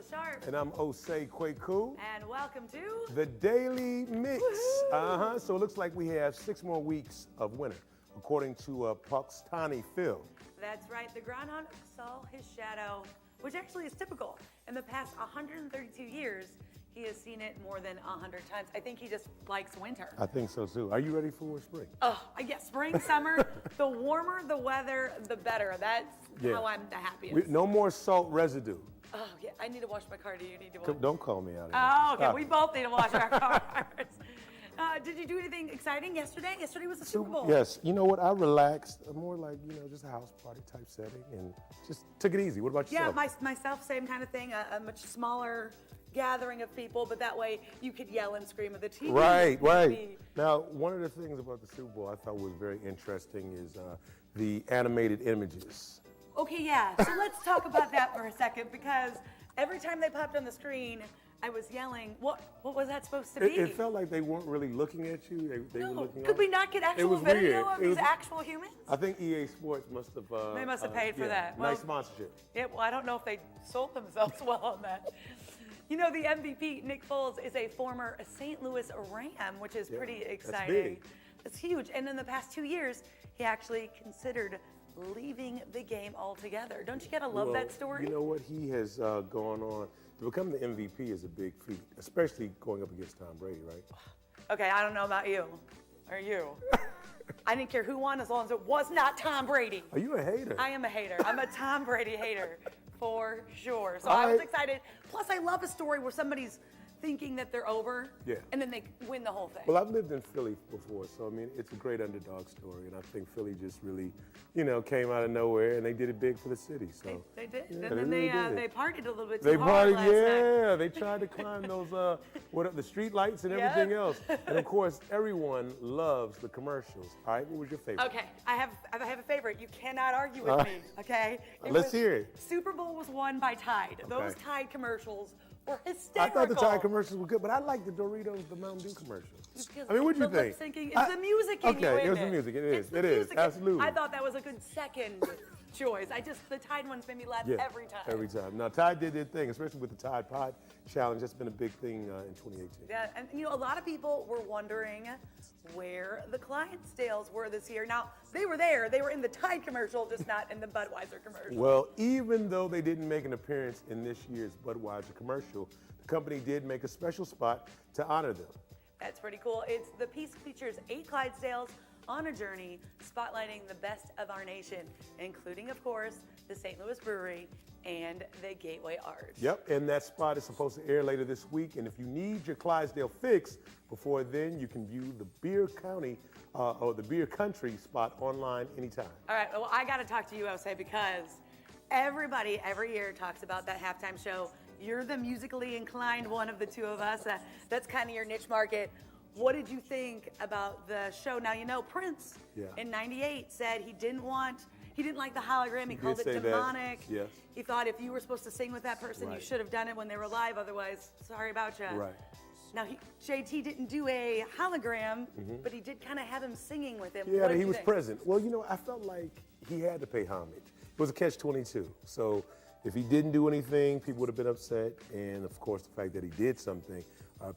Sharp. And I'm Osei Kweku. And welcome to The Daily Mix. So it looks like we have 6 more weeks of winter, according to Puxtani Phil. That's right. The groundhog saw his shadow, which actually is typical. In the past 132 years, he has seen it more than 100 times. I think he just likes winter. I think so too. Are you ready for spring? Oh, yeah, spring, summer. The warmer the weather, the better. That's how I'm the happiest. No more salt residue. Oh, yeah, I need to wash my car. Do you need to wash? Don't call me out. Oh, okay. We both need to wash our cars. Did you do anything exciting yesterday? Yesterday was the Super Bowl. Yes. You know what? I relaxed. More like, just a house party type setting and just took it easy. What about yourself? Yeah, myself, same kind of thing. A much smaller gathering of people, but that way you could yell and scream at the TV. Right. Now, one of the things about the Super Bowl I thought was very interesting is the animated images. Okay, yeah. So let's talk about that for a second, because every time they popped on the screen, I was yelling, what was that supposed to be? It felt like they weren't really looking at you. They were looking Could we not get actual video of these actual humans? I think EA Sports must have... they must have paid for that. Nice sponsorship. Yeah, well, I don't know if they sold themselves well on that. You know, the MVP, Nick Foles, is a former St. Louis Ram, which is pretty exciting. That's big. It's huge. And in the past 2 years, he actually considered leaving the game altogether. Don't you gotta love that story? You know what? He has gone on to become the MVP is a big feat, especially going up against Tom Brady, right? Okay, I don't know about you. Or you. I didn't care who won as long as it was not Tom Brady. Are you a hater? I am a hater. I'm a Tom Brady hater for sure. So I was excited. Plus, I love a story where somebody's thinking that they're over, and then they win the whole thing. Well, I've lived in Philly before, so I mean, it's a great underdog story, and I think Philly just really, came out of nowhere, and they did it big for the city. So they did, yeah, and then they they partied a little bit too They hard partied, last night. They tried to climb those the street lights and everything else, and of course, everyone loves the commercials. All right, what was your favorite? Okay, I have a favorite. You cannot argue with me. Okay, let's hear it. Super Bowl was won by Tide. Okay. Those Tide commercials were hysterical. I thought the Tide commercials were good, but I like the Doritos, the Mountain Dew commercials. I mean, what'd you think? Lip-syncing, it's the music in you, it was the music. It is, absolutely. I thought that was a good second choice. The Tide ones made me laugh every time. Every time. Now, Tide did their thing, especially with the Tide Pod Challenge. That's been a big thing in 2018. Yeah, and a lot of people were wondering where the Clydesdales were this year. Now, they were there. They were in the Tide commercial, just not in the Budweiser commercial. Well, even though they didn't make an appearance in this year's Budweiser commercial, the company did make a special spot to honor them. That's pretty cool. The piece features 8 Clydesdales on a journey spotlighting the best of our nation, including, of course, the St. Louis Brewery and the Gateway Arch. Yep, and that spot is supposed to air later this week. And if you need your Clydesdale fix before then, you can view the Beer County or the Beer Country spot online anytime. All right, well, I got to talk to you, Osei, because everybody every year talks about that halftime show. You're the musically inclined one of the two of us. That's kind of your niche market. What did you think about the show? Now, Prince in '98 said he didn't like the hologram. He called it demonic. Yes. He thought if you were supposed to sing with that person, you should have done it when they were alive. Otherwise, sorry about you. Right. Now, JT didn't do a hologram, but he did kind of have him singing with him. Yeah, he was present. Well, I felt like he had to pay homage. It was a catch-22. So if he didn't do anything, people would have been upset. And of course, the fact that he did something,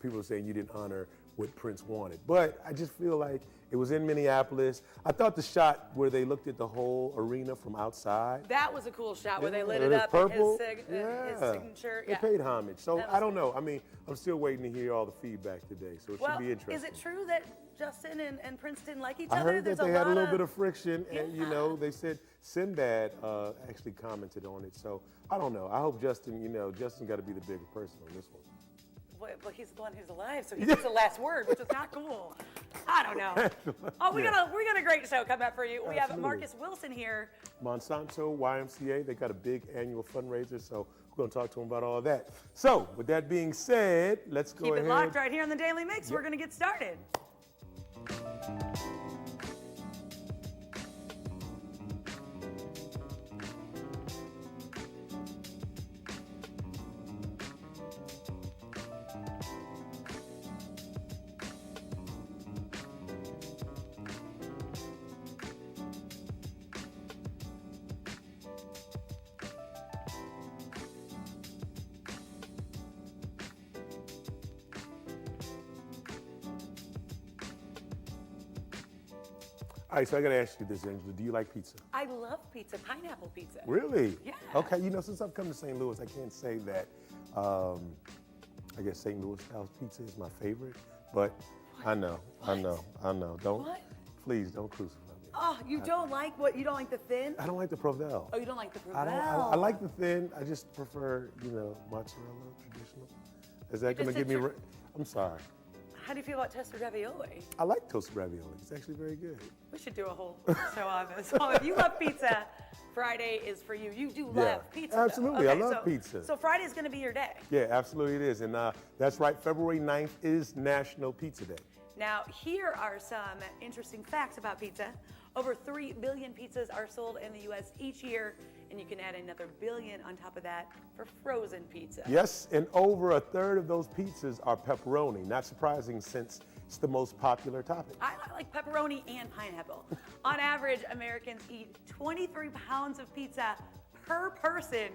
people were saying you didn't honor what Prince wanted. But I just feel like it was in Minneapolis. I thought the shot where they looked at the whole arena from outside. That was a cool shot where they lit it up purple. His signature. They paid homage. So I don't know. I mean, I'm still waiting to hear all the feedback today. So it should be interesting. Is it true that Justin and Prince didn't like each other? I heard that they had a little bit of friction. And, they said Sinbad actually commented on it. So I don't know. I hope Justin got to be the bigger person on this one. But he's the one who's alive, so he gets the last word, which is not cool. I don't know. Oh, we got a great show coming up for you. We have Marcus Wilson here. Monsanto YMCA, they got a big annual fundraiser, so we're going to talk to him about all of that. So, with that being said, let's go ahead. Keep it locked right here on the Daily Mix. We're going to get started. All right, so I got to ask you this, Angela. Do you like pizza? I love pizza, pineapple pizza. Really? Yeah. Okay, since I've come to St. Louis, I can't say that, I guess St. Louis style pizza is my favorite, but I know. Don't, What? please don't crucify me. Oh, you don't like the thin? I don't like the Provel. Oh, you don't like the I Provel? I like the thin. I just prefer, mozzarella, traditional. Is that going to give me, I'm sorry. How do you feel about toasted ravioli? I like toasted ravioli. It's actually very good. We should do a whole show on this. So if you love pizza, Friday is for you. You do love pizza. Absolutely. Though. I Okay, love pizza. So Friday's going to be your day. Yeah, absolutely it is. And that's right, February 9th is National Pizza Day. Now, here are some interesting facts about pizza. Over 3 billion pizzas are sold in the U.S. each year, and you can add another billion on top of that for frozen pizza. Yes, and over a third of those pizzas are pepperoni. Not surprising since it's the most popular topping. I like pepperoni and pineapple. On average, Americans eat 23 pounds of pizza per person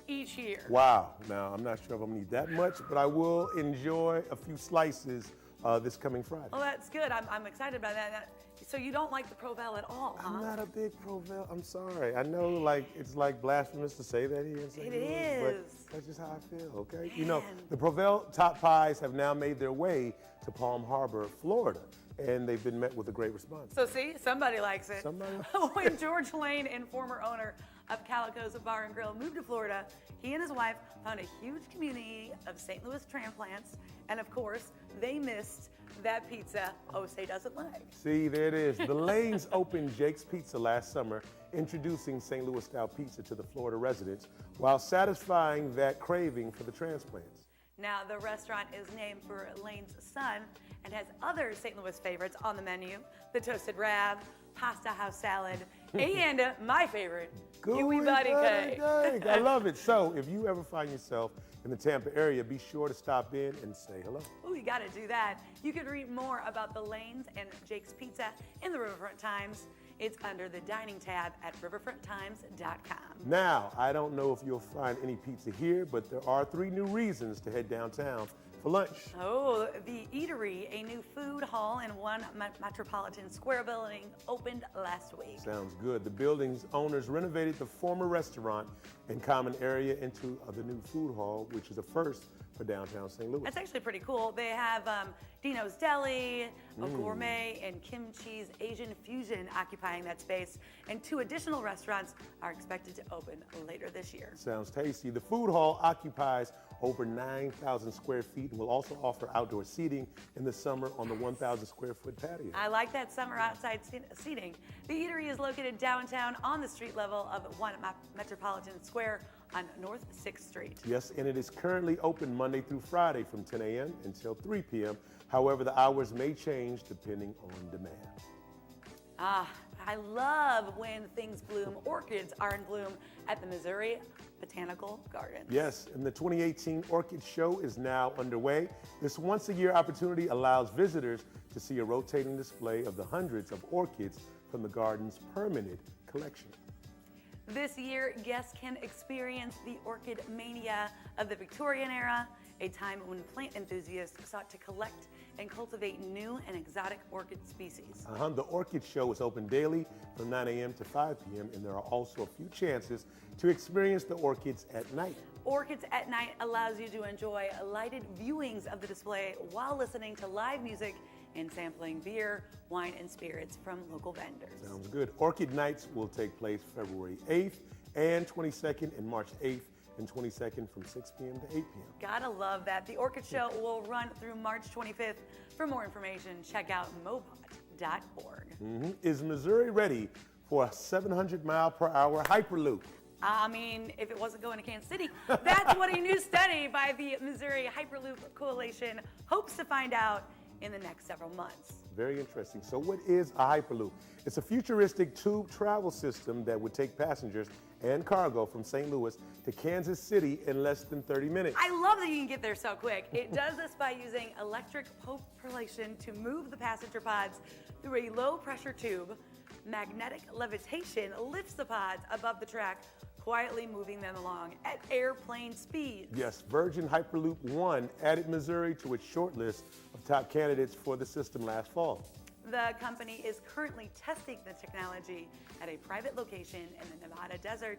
each year. Wow. Now, I'm not sure if I'm going to eat that much, but I will enjoy a few slices this coming Friday. Well, that's good. I'm excited about that. So you don't like the Provel at all, huh? I'm not a big Provel. I'm sorry. I know, it's like blasphemous to say that here in St. Louis, is. but that's just how I feel. Okay. Man. The Provel top pies have now made their way to Palm Harbor, Florida, and they've been met with a great response. So see, somebody likes it. Somebody likes it. When George Lane and former owner of Calico's Bar and Grill moved to Florida, he and his wife found a huge community of St. Louis transplants, and of course, they missed that pizza Osei doesn't like. See, there it is. The Lanes opened Jake's Pizza last summer, introducing St. Louis-style pizza to the Florida residents while satisfying that craving for the transplants. Now, the restaurant is named for Lane's son and has other St. Louis favorites on the menu: the toasted rab, pasta house salad, and my favorite, gooey buddy cake. I love it. So, if you ever find yourself in the Tampa area, be sure to stop in and say hello. Oh, you got to do that. You can read more about the Lanes and Jake's Pizza in the Riverfront Times. It's under the dining tab at riverfronttimes.com. Now, I don't know if you'll find any pizza here, but there are 3 new reasons to head downtown for lunch. Oh, the Eatery, a new food hall in One Metropolitan Square building, opened last week. Sounds good. The building's owners renovated the former restaurant and common area into the new food hall, which is a first for downtown St. Louis. That's actually pretty cool. They have Dino's Deli, a gourmet, and Kim Chi's Asian Fusion occupying that space. And 2 additional restaurants are expected to open later this year. Sounds tasty. The food hall occupies over 9,000 square feet and will also offer outdoor seating in the summer on the 1,000 square foot patio. I like that summer outside seating. The eatery is located downtown on the street level of One Metropolitan Square on North 6th Street. Yes, and it is currently open Monday through Friday from 10 a.m. until 3 p.m. However, the hours may change depending on demand. I love when things bloom. Orchids are in bloom at the Missouri Botanical Gardens. Yes, and the 2018 Orchid Show is now underway. This once-a-year opportunity allows visitors to see a rotating display of the hundreds of orchids from the garden's permanent collection. This year, guests can experience the orchid mania of the Victorian era, a time when plant enthusiasts sought to collect and cultivate new and exotic orchid species. The Orchid Show is open daily from 9 a.m. to 5 p.m., and there are also a few chances to experience the orchids at night. Orchids at Night allows you to enjoy lighted viewings of the display while listening to live music and sampling beer, wine, and spirits from local vendors. Sounds good. Orchid Nights will take place February 8th and 22nd and March 8th and 22nd from 6 p.m. to 8 p.m. Gotta love that. The Orchid Show will run through March 25th. For more information, check out mobot.org. Is Missouri ready for a 700-mile-per-hour hyperloop? I mean, if it wasn't going to Kansas City, that's what a new study by the Missouri Hyperloop Coalition hopes to find out in the next several months. Very interesting. So what is a hyperloop? It's a futuristic tube travel system that would take passengers and cargo from St. Louis to Kansas City in less than 30 minutes. I love that you can get there so quick. It does this by using electric propulsion to move the passenger pods through a low-pressure tube. Magnetic levitation lifts the pods above the track, quietly moving them along at airplane speed. Yes, Virgin Hyperloop One added Missouri to its short list of top candidates for the system last fall. The company is currently testing the technology at a private location in the Nevada desert.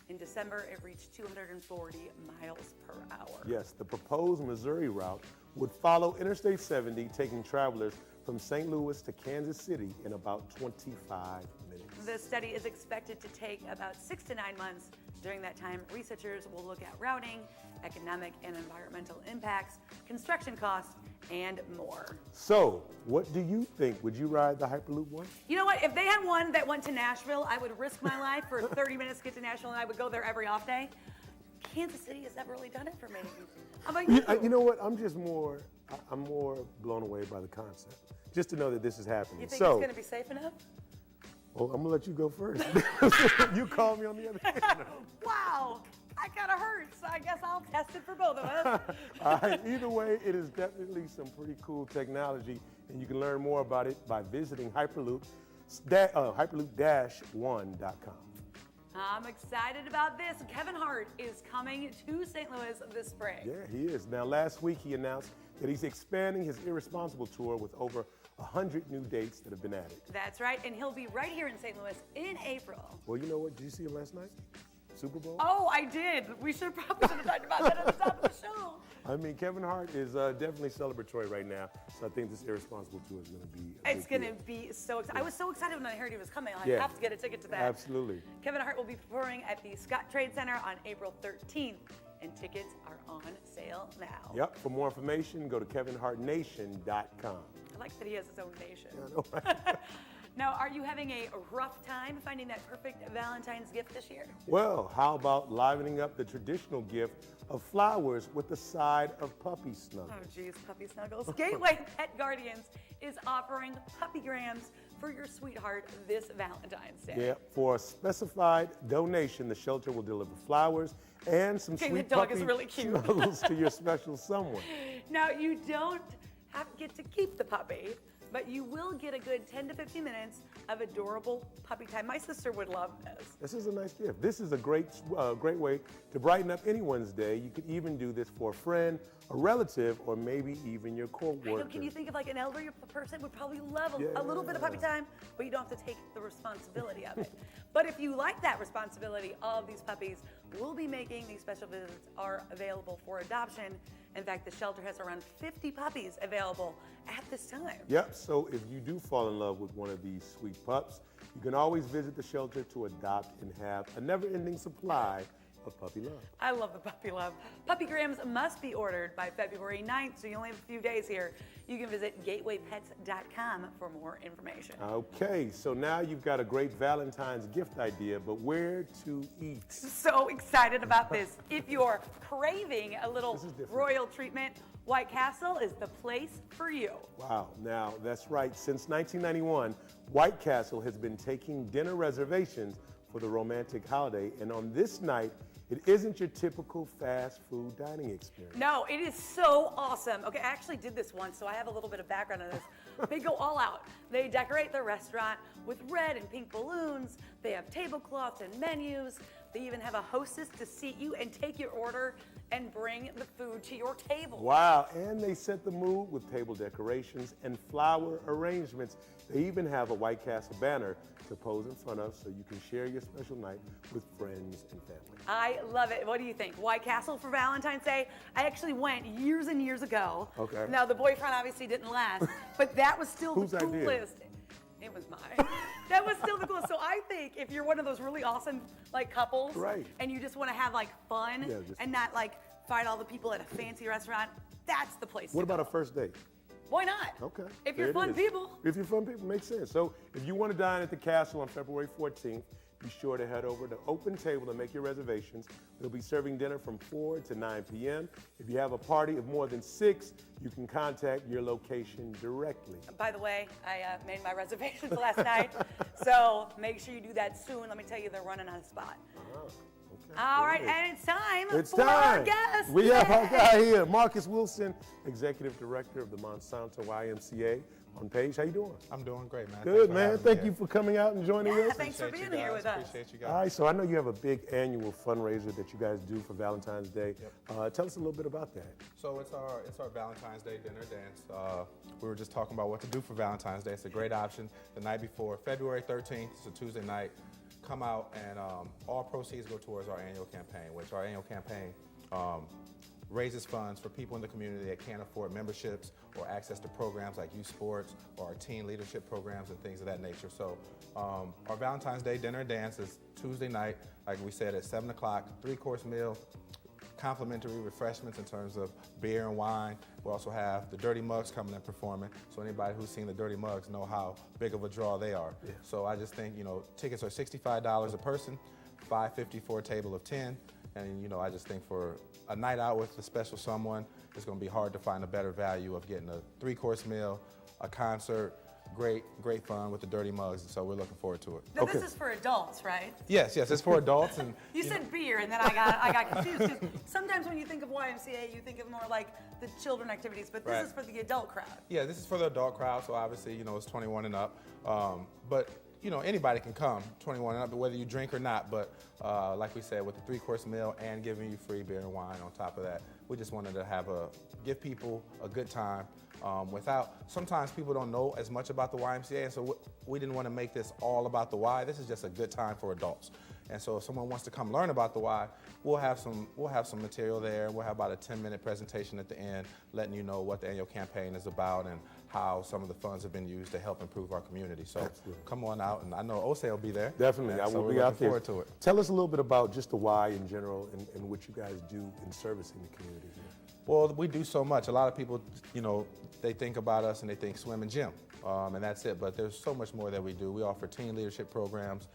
In December, it reached 240 miles per hour. Yes, the proposed Missouri route would follow Interstate 70, taking travelers from St. Louis to Kansas City in about 25 minutes. The study is expected to take about 6 to 9 months. During that time, researchers will look at routing, economic and environmental impacts, construction costs, and more. So, what do you think? Would you ride the Hyperloop one? You know what? If they had one that went to Nashville, I would risk my life for 30 minutes to get to Nashville, and I would go there every off day. Kansas City has never really done it for me. How about you? You know what? I'm more blown away by the concept. Just to know that this is happening. You think it's going to be safe enough? Well, I'm going to let you go first. You call me on the other hand. Wow. I kind of hurt, so I guess I'll test it for both of us. All right, either way, it is definitely some pretty cool technology, and you can learn more about it by visiting hyperloop-1.com. I'm excited about this. Kevin Hart is coming to St. Louis this spring. Yeah, he is. Now, last week he announced that he's expanding his Irresponsible tour with over 100 new dates that have been added. That's right, and he'll be right here in St. Louis in April. Well, you know what? Did you see him last night? Super Bowl? Oh, I did. We probably should have talked about that at the top of the show. I mean, Kevin Hart is definitely celebratory right now, so I think this Irresponsible tour is going to be It's going to be so exciting. I was so excited when I heard he was coming. I Yeah. have to get a ticket to that. Absolutely. Kevin Hart will be performing at the Scott Trade Center on April 13th, and tickets are on sale now. Yep. For more information, go to kevinhartnation.com. I like that he has his own nation. I know, right? Now, are you having a rough time finding that perfect Valentine's gift this year? Well, how about livening up the traditional gift of flowers with a side of puppy snuggles? Oh, geez, puppy snuggles. Gateway Pet Guardians is offering puppygrams for your sweetheart this Valentine's Day. Yeah, for a specified donation, the shelter will deliver flowers and some Okay, sweet the dog puppy is really cute. snuggles to your special someone. Now, you don't get to keep the puppy, but you will get a good 10 to 15 minutes of adorable puppy time. My sister would love this. This is a nice gift. This is a great way to brighten up anyone's day. You could even do this for a friend, a relative, or maybe even your I know, coworker. can you think of like an elderly person would probably love a little bit of puppy time, but you don't have to take the responsibility of it. But if you like that responsibility of these puppies, we'll be making these special visits are available for adoption. In fact, the shelter has around 50 puppies available at this time. Yep, so if you do fall in love with one of these sweet pups, you can always visit the shelter to adopt and have a never-ending supply of puppy love. I love the puppy love. Puppygrams must be ordered by February 9th, so you only have a few days here. You can visit gatewaypets.com for more information. Okay, so now you've got a great Valentine's gift idea, but where to eat? So excited about this. If you're craving a little royal treatment, White Castle is the place for you. Wow, now that's right. Since 1991, White Castle has been taking dinner reservations for the romantic holiday, and on this night, it isn't your typical fast food dining experience. No, it is so awesome. Okay, I actually did this once, so I have a little bit of background on this. They go all out. They decorate their restaurant with red and pink balloons. They have tablecloths and menus. They even have a hostess to seat you and take your order and bring the food to your table. Wow, and they set the mood with table decorations and flower arrangements. They even have a White Castle banner to pose in front of so you can share your special night with friends and family. I love it. What do you think? White Castle for Valentine's Day? I actually went years and years ago. Okay. Now, the boyfriend obviously didn't last, but that was still Whose the idea? coolest. It was mine. That was still the coolest. So I think if you're one of those really awesome like couples, Right. and you just want to have like fun and not like fight all the people at a fancy restaurant, that's the place What to about go. a first date? Why not? Okay. If there you're it fun is. people. If you're fun people, makes sense. So if you want to dine at the castle on February 14th, be sure to head over to Open Table and make your reservations. They'll be serving dinner from 4 to 9 p.m. If you have a party of more than 6, you can contact your location directly. By the way, I made my reservations last night, so make sure you do that soon. Let me tell you, they're running out of spot. Okay. All right, There it is. and it's time It's for time. our guest. We have our guy here, Marcus Wilson, Executive Director of the Monsanto YMCA. on Paige. How you doing? I'm doing great, man. Good, man. Thank you for coming out and joining us. Thanks for being here with us. Appreciate you guys. All right, so I know you have a big annual fundraiser that you guys do for Valentine's Day. Tell us a little bit about that. So it's our Valentine's Day dinner dance. We were just talking about what to do for Valentine's Day. It's a great option. The night before, February 13th, it's a Tuesday night. Come out and all proceeds go towards our annual campaign, which our annual campaign raises funds for people in the community that can't afford memberships or access to programs like youth sports or our teen leadership programs and things of that nature. So our Valentine's Day dinner and dance is Tuesday night, like we said, at 7 o'clock, 3-course meal, complimentary refreshments in terms of beer and wine. We also have the Dirty Mugs coming and performing. So anybody who's seen the Dirty Mugs know how big of a draw they are. Yeah. So I just think, tickets are $65 a person, $5.50 for a table of 10. And, I just think for a night out with a special someone, it's going to be hard to find a better value of getting a 3-course meal, a concert, great fun with the Dirty Mugs, and so we're looking forward to it. Now, this is for adults, right? Yes, it's for adults. And you said beer, and then I got confused. 'Cause sometimes when you think of YMCA, you think of more like the children activities, but this is for the adult crowd. Yeah, this is for the adult crowd, so obviously, it's 21 and up. But anybody can come, 21 and up, whether you drink or not. But like we said, with the 3-course meal and giving you free beer and wine on top of that, we just wanted to give people a good time. Sometimes people don't know as much about the YMCA, and so we didn't want to make this all about the Y. This is just a good time for adults. And so if someone wants to come learn about the Y, we'll have some material there. We'll have about a 10-minute presentation at the end, letting you know what the annual campaign is about and how some of the funds have been used to help improve our community. So come on out, and I know Osei will be there. Definitely, I will be out there. Forward to it. Tell us a little bit about just the Y in general and what you guys do in servicing the community here. Well, we do so much. A lot of people, they think about us and they think swim and gym, and that's it. But there's so much more that we do. We offer teen leadership programs,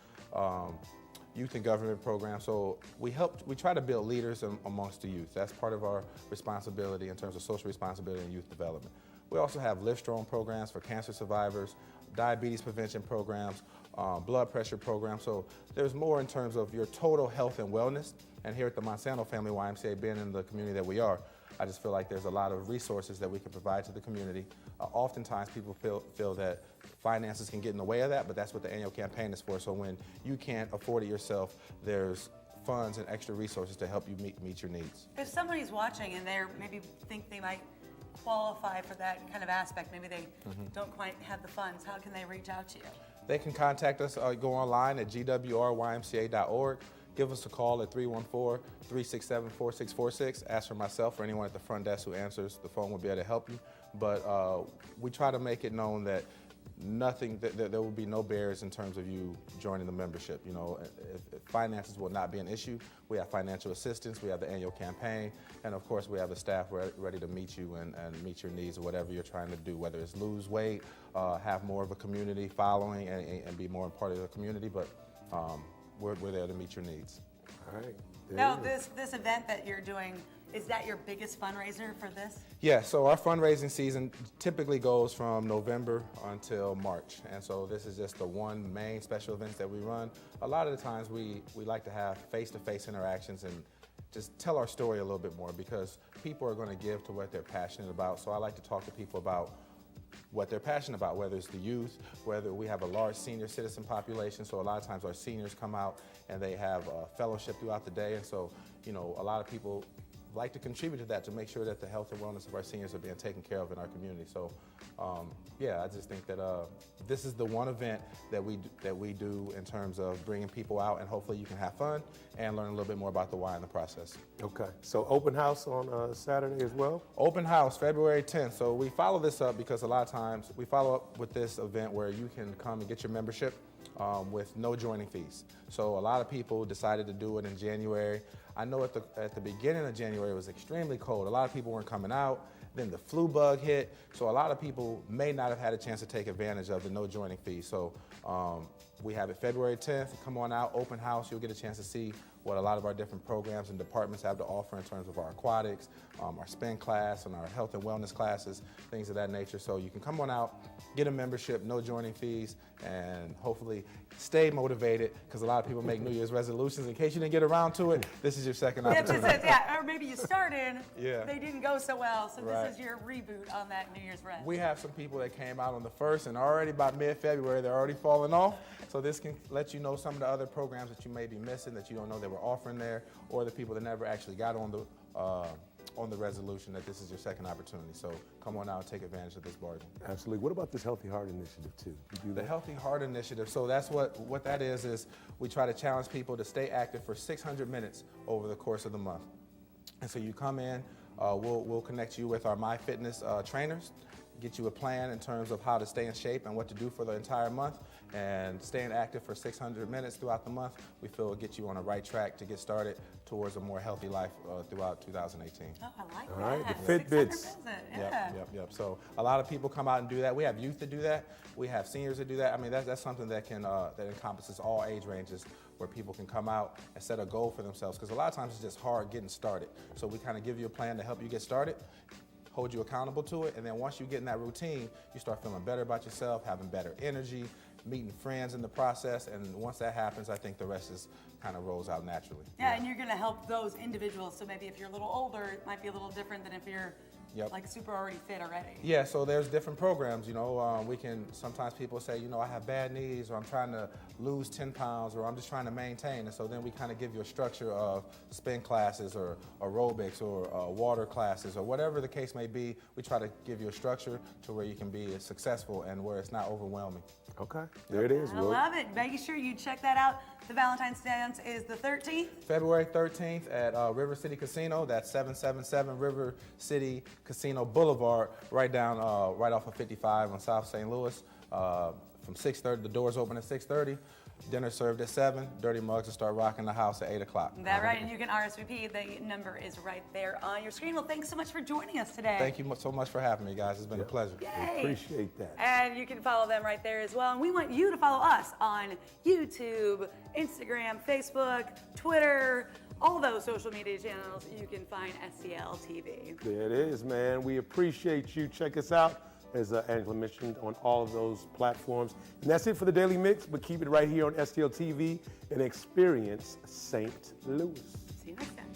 youth and government programs. So we try to build leaders amongst the youth. That's part of our responsibility in terms of social responsibility and youth development. We also have Live Strong programs for cancer survivors, diabetes prevention programs, blood pressure programs. So there's more in terms of your total health and wellness. And here at the Monsanto Family YMCA, being in the community that we are, I just feel like there's a lot of resources that we can provide to the community. Oftentimes people feel that finances can get in the way of that, but that's what the annual campaign is for. So when you can't afford it yourself, there's funds and extra resources to help you meet your needs. If somebody's watching and they maybe think they might qualify for that kind of aspect, maybe they don't quite have the funds, how can they reach out to you? They can contact us, go online at gwrymca.org. Give us a call at 314-367-4646. Ask for myself or anyone at the front desk who answers the phone will be able to help you. But we try to make it known that there will be no barriers in terms of you joining the membership. If finances will not be an issue. We have financial assistance, we have the annual campaign, and of course we have the staff ready to meet you and meet your needs or whatever you're trying to do, whether it's lose weight, have more of a community following and be more a part of the community, but we're there to meet your needs. All right. Now, this event that you're doing, is that your biggest fundraiser for this? Yeah, so our fundraising season typically goes from November until March. And so this is just the one main special events that we run. A lot of the times we like to have face-to-face interactions and just tell our story a little bit more because people are going to give to what they're passionate about. So I like to talk to people about what they're passionate about, whether it's the youth, whether we have a large senior citizen population. So a lot of times our seniors come out and they have a fellowship throughout the day. And so, a lot of people like to contribute to that to make sure that the health and wellness of our seniors are being taken care of in our community. So, I just think that this is the one event that we do in terms of bringing people out, and hopefully you can have fun and learn a little bit more about the Y in the process. Okay, so open house on Saturday as well? Open house, February 10th. So we follow this up because a lot of times we follow up with this event where you can come and get your membership with no joining fees. So a lot of people decided to do it in January. I know at the beginning of January it was extremely cold. A lot of people weren't coming out. Then the flu bug hit. So a lot of people may not have had a chance to take advantage of the no joining fee. So we have it February 10th. Come on out, open house. You'll get a chance to see what a lot of our different programs and departments have to offer in terms of our aquatics, our spin class, and our health and wellness classes, things of that nature. So you can come on out, get a membership, no joining fees, and hopefully stay motivated, because a lot of people make New Year's resolutions. In case you didn't get around to it, this is your second opportunity. Yeah, or maybe you started, Yeah. they didn't go so well, so Right. this is your reboot on that New Year's rest. We have some people that came out on the 1st, and already by mid-February, they're already falling off. So this can let you know some of the other programs that you may be missing that you don't know they were offering there, or the people that never actually got on the resolution, that this is your second opportunity. So come on out and take advantage of this bargain. Absolutely. What about this Healthy Heart Initiative too? You do The that? Healthy Heart Initiative, so that's what that is we try to challenge people to stay active for 600 minutes over the course of the month. And so you come in, we'll connect you with our MyFitness trainers, get you a plan in terms of how to stay in shape and what to do for the entire month. And staying active for 600 minutes throughout the month, we feel will get you on the right track to get started towards a more healthy life throughout 2018. Oh, I like All that. right, the 600 Fitbits. visit, yeah. Yep. So a lot of people come out and do that. We have youth that do that. We have seniors that do that. I mean, that's something that can that encompasses all age ranges, where people can come out and set a goal for themselves. Because a lot of times it's just hard getting started. So we kind of give you a plan to help you get started, hold you accountable to it, and then once you get in that routine, you start feeling better about yourself, having better energy, meeting friends in the process, and once that happens, I think the rest is kind of rolls out naturally. Yeah, and you're going to help those individuals. So maybe if you're a little older, it might be a little different than if you're Yep. like super already fit already. Yeah, so there's different programs, we can, sometimes people say, I have bad knees, or I'm trying to lose 10 pounds, or I'm just trying to maintain. And so then we kind of give you a structure of spin classes or aerobics or water classes or whatever the case may be. We try to give you a structure to where you can be successful and where it's not overwhelming. Okay, there it is. I love it. Make sure you check that out. The Valentine's dance is the 13th. February 13th at River City Casino. That's 777 River City Casino Boulevard, right off of 55 on South St. Louis. From 6:30, the doors open at 6:30. Dinner served at 7. Dirty Mugs will start rocking the house at 8 o'clock. That right, and you can RSVP. The number is right there on your screen. Well, thanks so much for joining us today. Thank you so much for having me, guys. It's been a pleasure. Yay. Appreciate that. And you can follow them right there as well. And we want you to follow us on YouTube, Instagram, Facebook, Twitter, all those social media channels. You can find STL TV. There it is, man. We appreciate you. Check us out, as Angela mentioned, on all of those platforms. And that's it for the Daily Mix, but keep it right here on STL TV and experience St. Louis. See you next time.